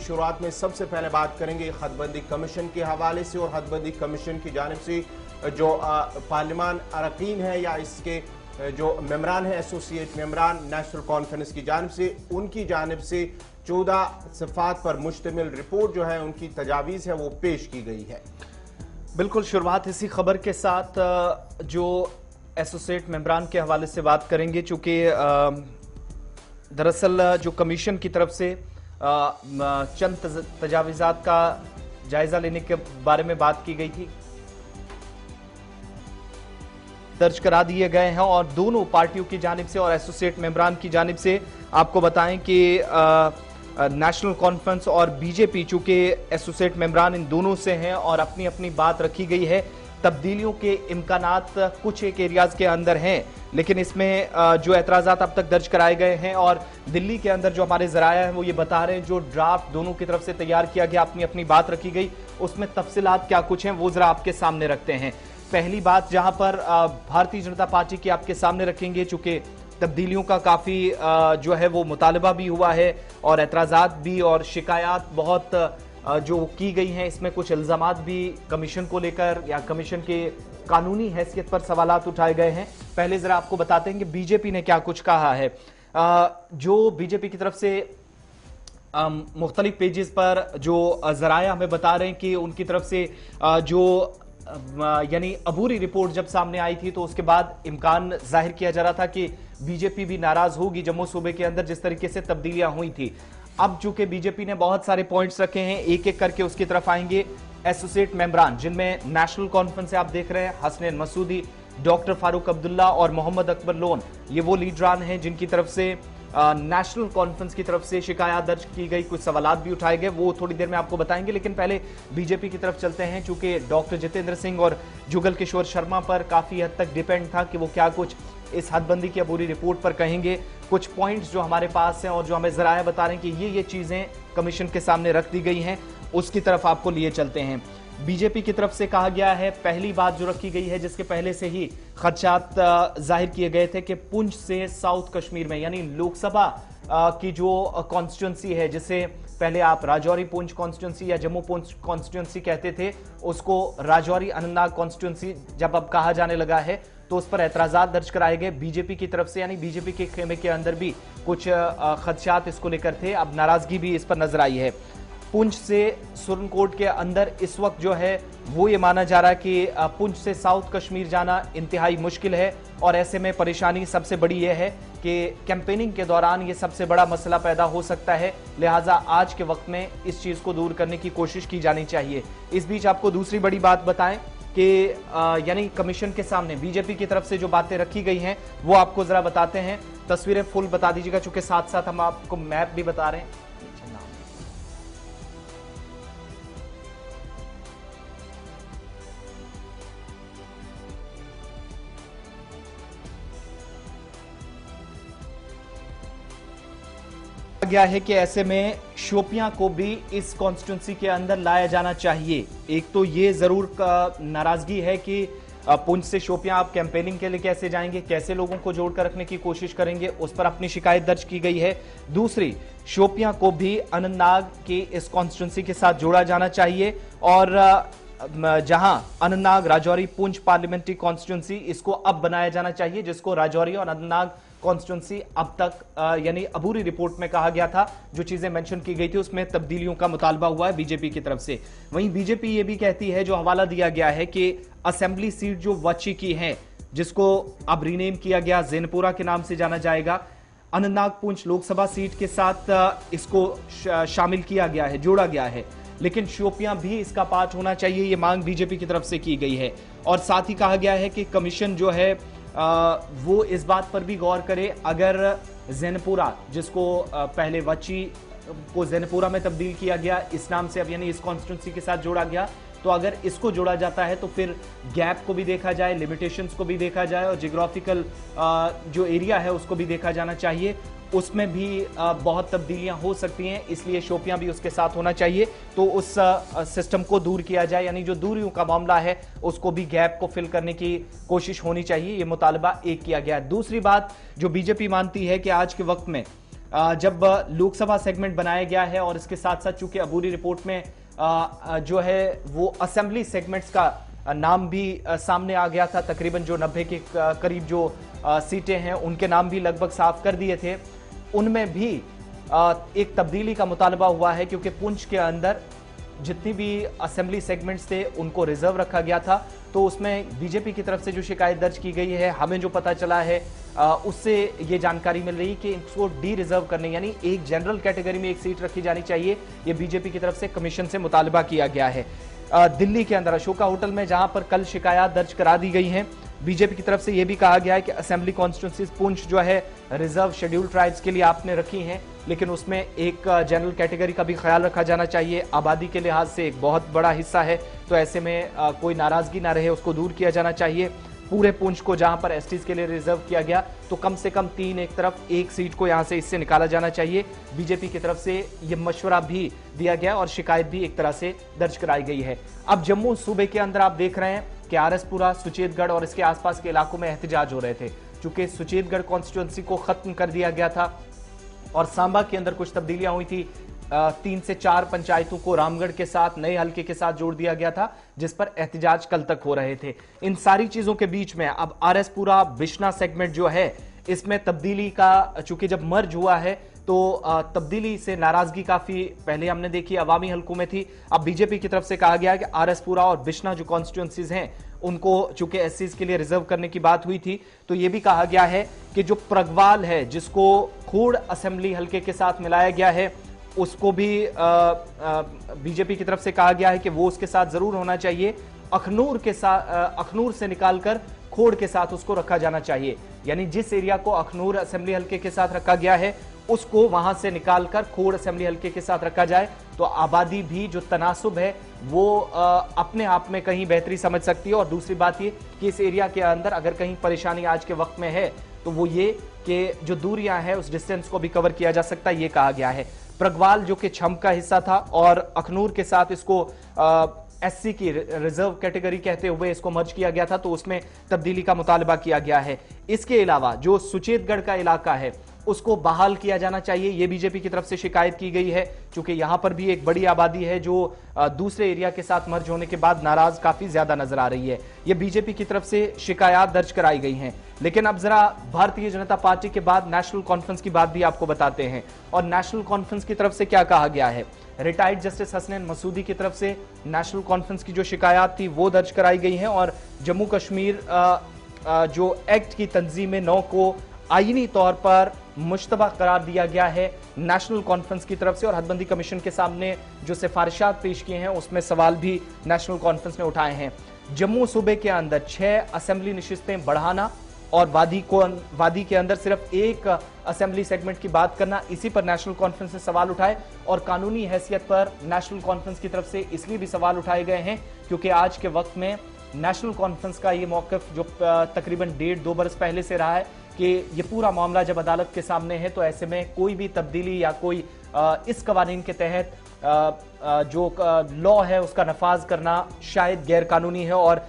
शुरुआत में सबसे पहले बात करेंगे हदबंदी कमीशन के हवाले से और हदबंदी कमीशन की जानिब से जो पार्लिमान अरकान है या इसके जो मेम्बरान है, एसोसिएट मेम्बरान नेशनल कॉन्फ्रेंस की जानिब से, उनकी जानिब से 14 सफ़ात पर मुश्तमिल रिपोर्ट जो है, उनकी तजावीज़ है वो पेश की गई है। बिल्कुल, शुरुआत इसी खबर के साथ जो एसोसिएट मेम्बरान के हवाले से बात करेंगे, चूंकि दरअसल जो कमीशन की तरफ से चंद तजावीज़ात का जायजा लेने के बारे में बात की गई थी, दर्ज करा दिए गए हैं और दोनों पार्टियों की जानिब से और एसोसिएट मेंबरान की जानिब से आपको बताएं कि नेशनल कॉन्फ्रेंस और बीजेपी, चूंकि एसोसिएट मेंबरान इन दोनों से हैं और अपनी अपनी बात रखी गई है। तब्दीलियों के इम्कानात कुछ एक एरियाज के अंदर हैं, लेकिन इसमें जो एतराज़ात अब तक दर्ज कराए गए हैं और दिल्ली के अंदर जो हमारे ज़राया हैं वो ये बता रहे हैं, जो ड्राफ्ट दोनों की तरफ से तैयार किया गया, अपनी अपनी बात रखी गई, उसमें तफसीलात क्या कुछ हैं वो जरा आपके सामने रखते हैं। पहली बात जहां पर भारतीय जनता पार्टी की आपके सामने रखेंगे, चूंकि तब्दीलियों का काफी जो है वो मुतालबा भी हुआ है और एतराज़ात भी और शिकायत बहुत जो की गई हैं, इसमें कुछ इल्जामात भी कमीशन को लेकर या कमीशन के कानूनी हैसियत पर सवालात उठाए गए हैं। पहले जरा आपको बताते हैं कि बीजेपी ने क्या कुछ कहा है। जो बीजेपी की तरफ से मुख्तलिफ पेजेस पर जो जराया हमें बता रहे हैं कि उनकी तरफ से जो यानी अबूरी रिपोर्ट जब सामने आई थी तो उसके बाद इम्कान जाहिर किया जा रहा था कि बीजेपी भी नाराज होगी जम्मू सूबे के अंदर जिस तरीके से तब्दीलियां हुई थी। अब चूंकि बीजेपी ने बहुत सारे पॉइंट्स रखे हैं, एक एक करके उसकी तरफ आएंगे। एसोसिएट मेंबरान, जिनमें नेशनल कॉन्फ्रेंस से आप देख रहे हैं हसनैन मसूदी, डॉक्टर फारूक अब्दुल्ला और मोहम्मद अकबर लोन, ये वो लीडरान हैं जिनकी तरफ से नेशनल कॉन्फ्रेंस की तरफ से शिकायत दर्ज की गई, कुछ सवालात भी उठाए गए, वो थोड़ी देर में आपको बताएंगे। लेकिन पहले बीजेपी की तरफ चलते हैं, चूंकि डॉक्टर जितेंद्र सिंह और जुगल किशोर शर्मा पर काफी हद तक डिपेंड था कि वो क्या कुछ इस हदबंदी की अबूरी रिपोर्ट पर कहेंगे। कुछ पॉइंट्स जो हमारे पास हैं और जो हमें जराया बता रहे हैं कि ये चीजें कमीशन के सामने रख दी गई हैं, उसकी तरफ आपको लिए चलते हैं। बीजेपी की तरफ से कहा गया है, पहली बात जो रखी गई है जिसके पहले से ही खदशात जाहिर किए गए थे कि पुंछ से साउथ कश्मीर में, यानी लोकसभा की जो कॉन्स्टिट्यूंसी है, जिसे पहले आप राजौरी पुंछ कॉन्स्टिट्यूंसी या जम्मू पुंछ कॉन्स्टिट्यूंसी कहते थे, उसको राजौरी अनंतनाग कॉन्स्टिट्यूंसी जब अब कहा जाने लगा है तो उस पर एतराज़ात दर्ज कराए गए बीजेपी की तरफ से, यानी बीजेपी के खेमे के अंदर भी कुछ खदशात इसको लेकर थे। अब नाराजगी भी इस पर नजर आई है। पुंछ से सुरनकोट के अंदर इस वक्त जो है वो ये माना जा रहा है कि पुंछ से साउथ कश्मीर जाना इंतहाई मुश्किल है और ऐसे में परेशानी सबसे बड़ी यह है कि कैंपेनिंग के दौरान ये सबसे बड़ा मसला पैदा हो सकता है, लिहाजा आज के वक्त में इस चीज को दूर करने की कोशिश की जानी चाहिए। इस बीच आपको दूसरी बड़ी बात बताएं कि यानी कमीशन के सामने बीजेपी की तरफ से जो बातें रखी गई हैं वो आपको जरा बताते हैं। तस्वीरें फुल बता दीजिएगा, चूंकि साथ साथ हम आपको मैप भी बता रहे हैं। गया है कि ऐसे में शोपियां को भी इस कॉन्स्टिट्यूंसी के अंदर लाया जाना चाहिए। एक तो ये जरूर नाराजगी है कि पुंछ से शोपियां आप कैंपेनिंग के लिए कैसे जाएंगे, कैसे लोगों को जोड़कर रखने की कोशिश करेंगे, उस पर अपनी शिकायत दर्ज की गई है। दूसरी, शोपियां को भी अनंतनाग की इस कॉन्स्टिट्यूंसी के साथ जोड़ा जाना चाहिए और जहां अनंतनाग राजौरी पुंछ पार्लियामेंट्री कॉन्स्टिट्यूंसी, इसको अब बनाया जाना चाहिए, जिसको राजौरी और अनंतनाग कॉन्स्टिट्यूंसी अब तक यानी अबूरी रिपोर्ट में कहा गया था, जो चीजें मेंशन की गई थी उसमें तब्दीलियों का मुतालबा हुआ है बीजेपी की तरफ से। वहीं बीजेपी ये भी कहती है, जो हवाला दिया गया है, कि असेंबली सीट जो वची की है, जिसको अब रीनेम किया गया, ज़ैनपुरा के नाम से जाना जाएगा, अनंतनाग पुंछ लोकसभा सीट के साथ इसको शामिल किया गया है, जोड़ा गया है, लेकिन शोपियां भी इसका पार्ट होना चाहिए, ये मांग बीजेपी की तरफ से की गई है। और साथ ही कहा गया है कि कमीशन जो है वो इस बात पर भी गौर करे, अगर ज़ैनपुरा, जिसको पहले वची को ज़ैनपुरा में तब्दील किया गया इस नाम से, अब यानी इस कॉन्स्टिट्यूंसी के साथ जोड़ा गया, तो अगर इसको जोड़ा जाता है तो फिर गैप को भी देखा जाए, लिमिटेशंस को भी देखा जाए और जियोग्राफिकल जो एरिया है उसको भी देखा जाना चाहिए। उसमें भी बहुत तब्दीलियां हो सकती हैं, इसलिए शोपियां भी उसके साथ होना चाहिए, तो उस सिस्टम को दूर किया जाए, यानी जो दूरियों का मामला है उसको भी गैप को फिल करने की कोशिश होनी चाहिए। ये मुतालबा एक किया गया है। दूसरी बात जो बीजेपी मानती है कि आज के वक्त में जब लोकसभा सेगमेंट बनाया गया है और इसके साथ साथ चूंकि अबूरी रिपोर्ट में जो है वो असेंबली सेगमेंट्स का नाम भी सामने आ गया था, तकरीबन जो 90 के करीब जो सीटें हैं उनके नाम भी लगभग साफ कर दिए थे, उनमें भी एक तब्दीली का मुतालबा हुआ है क्योंकि पुंछ के अंदर जितनी भी असेंबली सेगमेंट्स थे उनको रिजर्व रखा गया था। तो उसमें बीजेपी की तरफ से जो शिकायत दर्ज की गई है, हमें जो पता चला है उससे ये जानकारी मिल रही है कि इसको डी रिजर्व करने यानी एक जनरल कैटेगरी में एक सीट रखी जानी चाहिए, ये बीजेपी की तरफ से कमीशन से मुतालबा किया गया है। दिल्ली के अंदर अशोका होटल में जहां पर कल शिकायत दर्ज करा दी गई हैं, बीजेपी की तरफ से यह भी कहा गया है कि असेंबली कॉन्स्टिट्यूंसीज पुंछ जो है रिजर्व शेड्यूल ट्राइब्स के लिए आपने रखी हैं, लेकिन उसमें एक जनरल कैटेगरी का भी ख्याल रखा जाना चाहिए। आबादी के लिहाज से एक बहुत बड़ा हिस्सा है, तो ऐसे में कोई नाराजगी ना रहे, उसको दूर किया जाना चाहिए। पूरे पुंछ को जहां पर एसटीज के लिए रिजर्व किया गया तो कम से कम 3 एक तरफ एक सीट को यहां से इससे निकाला जाना चाहिए। बीजेपी की तरफ से यह मशवरा भी दिया गया और शिकायत भी एक तरह से दर्ज कराई गई है। अब जम्मू सूबे के अंदर आप देख रहे हैं कि आरएसपुरा, सुचेतगढ़ और इसके आसपास के इलाकों में एहतजाज हो रहे थे। चूंकि सुचेतगढ़ कॉन्स्टिट्यूंसी को खत्म कर दिया गया था और सांबा के अंदर कुछ तब्दीलियां हुई थी, 3 से 4 पंचायतों को रामगढ़ के साथ नए हल्के के साथ जोड़ दिया गया था, जिस पर एहतजाज कल तक हो रहे थे। इन सारी चीजों के बीच में अब आरएसपुरा बिश्ना सेगमेंट जो है इसमें तब्दीली का, चूंकि जब मर्ज हुआ है तो तब्दीली से नाराजगी काफी पहले हमने देखी अवामी हल्कों में थी। अब बीजेपी की तरफ से कहा गया है कि आरएसपुरा और बिश्ना जो कॉन्स्टिट्यूंसीज हैं उनको चूंकि एससीज के लिए रिजर्व करने की बात हुई थी, तो यह भी कहा गया है कि जो प्रगवाल है जिसको खूड़ असेंबली हल्के के साथ मिलाया गया है उसको भी बीजेपी की तरफ से कहा गया है कि वो उसके साथ जरूर होना चाहिए। अखनूर के साथ, अखनूर से निकालकर खोड़ के साथ उसको रखा जाना चाहिए, यानी जिस एरिया को अखनूर असेंबली हल्के के साथ रखा गया है उसको वहां से निकालकर खोड़ असेंबली हल्के के साथ रखा जाए, तो आबादी भी जो तनासुब है वो अपने आप में कहीं बेहतरी समझ सकती है। और दूसरी बात ये कि इस एरिया के अंदर अगर कहीं परेशानी आज के वक्त में है तो वो ये कि जो दूरियां हैं उस डिस्टेंस को भी कवर किया जा सकता है, ये कहा गया है। प्रगवाल जो कि छम का हिस्सा था और अखनूर के साथ इसको एससी की रिजर्व कैटेगरी कहते हुए इसको मर्ज किया गया था, तो उसमें तब्दीली का मुतालबा किया गया है। इसके अलावा जो सुचेतगढ़ का इलाका है उसको बहाल किया जाना चाहिए, यह बीजेपी की तरफ से शिकायत की गई है, क्योंकि यहां पर भी एक बड़ी आबादी है जो दूसरे एरिया के साथ मर्ज होने के बाद नाराज काफी ज्यादा नजर आ रही है। यह बीजेपी की तरफ से शिकायत दर्ज कराई गई हैं। लेकिन अब जरा भारतीय जनता पार्टी के बाद नेशनल कॉन्फ्रेंस की बात भी आपको बताते हैं, और नेशनल कॉन्फ्रेंस की तरफ से क्या कहा गया है। रिटायर्ड जस्टिस हसनैन मसूदी की तरफ से नेशनल कॉन्फ्रेंस की जो शिकायत थी वो दर्ज कराई गई है, और जम्मू कश्मीर जो एक्ट की तंजीम 9 को आईनी तौर पर मुश्तबा करार दिया गया है नेशनल कॉन्फ्रेंस की तरफ से, और हदबंदी कमीशन के सामने जो सिफारिशात पेश किए हैं उसमें सवाल भी नेशनल कॉन्फ्रेंस ने उठाए हैं। जम्मू सूबे के अंदर 6 असेंबली नशिस्तें बढ़ाना और वादी के अंदर सिर्फ एक असेंबली सेगमेंट की बात करना, इसी पर नेशनल कॉन्फ्रेंस ने सवाल उठाए। और कानूनी हैसियत पर नेशनल कॉन्फ्रेंस की तरफ से इसलिए भी सवाल उठाए गए हैं क्योंकि आज के वक्त में नेशनल कॉन्फ्रेंस का ये मौक़िफ़ जो तकरीबन 1.5-2 बरस पहले से रहा है कि ये पूरा मामला जब अदालत के सामने है तो ऐसे में कोई भी तब्दीली या कोई इस कवानीन के तहत जो लॉ है उसका नफाज करना शायद गैर कानूनी है, और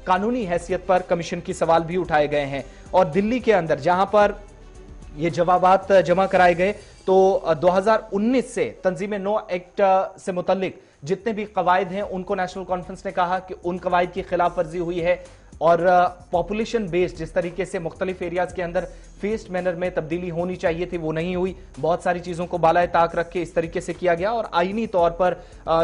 कानूनी हैसियत पर कमीशन की सवाल भी उठाए गए हैं। और दिल्ली के अंदर जहां पर ये जवाबात जमा कराए गए तो 2019 से तंजीम 9 एक्ट से मुतल्लिक जितने भी कवायद हैं उनको नेशनल कॉन्फ्रेंस ने कहा कि उन कवायद की खिलाफ वर्जी हुई है, और पॉपुलेशन बेस्ड जिस तरीके से मुख्तलिफ एरियाज के अंदर फेस्ड मैनर में तब्दीली होनी चाहिए थी वो नहीं हुई। बहुत सारी चीजों को बालाए ताक रख के इस तरीके से किया गया, और आईनी तौर पर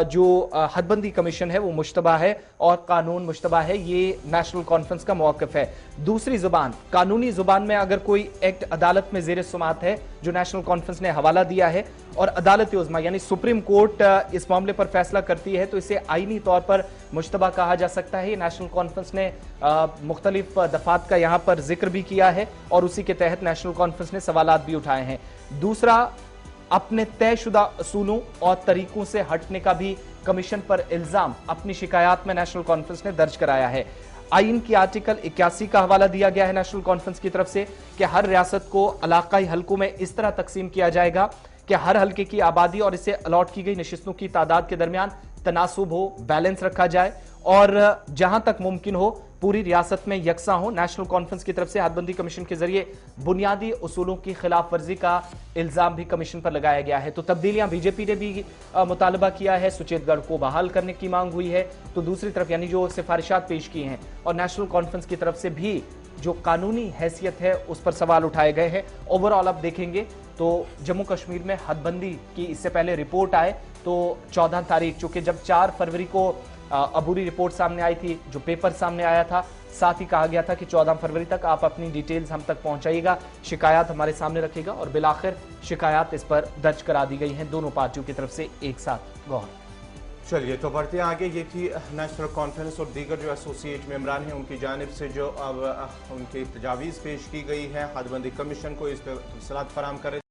जो हदबंदी कमीशन है वो मुश्तबा है और कानून मुश्तबा है, ये नेशनल कॉन्फ्रेंस का मौक़िफ़ है। दूसरी जुबान, कानूनी जुबान में अगर कोई एक्ट अदालत में ज़ेर सुमात है जो नेशनल कॉन्फ्रेंस ने हवाला दिया है और अदालत उज़्मा यानी सुप्रीम कोर्ट इस मामले पर फैसला करती है तो इसे आईनी तौर पर मुश्तबा कहा जा सकता है। नेशनल कॉन्फ्रेंस ने मुख्तलिफ दफात का यहाँ पर जिक्र भी किया है और उसी के तहत नेशनल कॉन्फ्रेंस ने सवालात भी उठाए हैं। दूसरा, अपने तयशुदा असूलों और तरीकों से हटने का भी कमीशन पर इल्जाम अपनी शिकायत में नेशनल कॉन्फ्रेंस ने दर्ज कराया है। आईन की आर्टिकल 81 का हवाला दिया गया है नेशनल कॉन्फ्रेंस की तरफ से कि हर रियासत को इलाकाई हल्कों में इस तरह तकसीम किया जाएगा कि हर हल्के की आबादी और इसे अलॉट की गई नशिस्तों की तादाद के दरमियान तनासुब हो, बैलेंस रखा जाए, और जहां तक मुमकिन हो पूरी रियासत में यकसा हो। नेशनल कॉन्फ्रेंस की तरफ से हदबंदी कमीशन के जरिए बुनियादी उसूलों की खिलाफ वर्जी का इल्जाम भी कमीशन पर लगाया गया है। तो तब्दीलियां बीजेपी ने भी मुतालबा किया है, सुचेतगढ़ को बहाल करने की मांग हुई है। तो दूसरी तरफ यानी जो सिफारिशात पेश की हैं और नेशनल कॉन्फ्रेंस की तरफ से भी जो कानूनी हैसियत है उस पर सवाल उठाए गए हैं। ओवरऑल आप देखेंगे तो जम्मू कश्मीर में हदबंदी की इससे पहले रिपोर्ट आए तो 14 तारीख, चूंकि जब 4 फरवरी को अबूरी रिपोर्ट सामने आई थी, जो पेपर सामने आया था, साथ ही कहा गया था कि 14 फरवरी तक आप अपनी डिटेल्स हम तक पहुंचाइएगा, शिकायत हमारे सामने रखेगा, और बिलाखिर शिकायत इस पर दर्ज करा दी गई हैं दोनों पार्टियों की तरफ से एक साथ। गौर चलिए तो बढ़ते आगे। ये थी नेशनल कॉन्फ्रेंस और दीगर जो एसोसिएट मेंबरान हैं उनकी जानिब से जो अब उनकी तजावीज़ पेश की गई है हदबंदी कमीशन को, इस पर तफसीलात फराहम करें।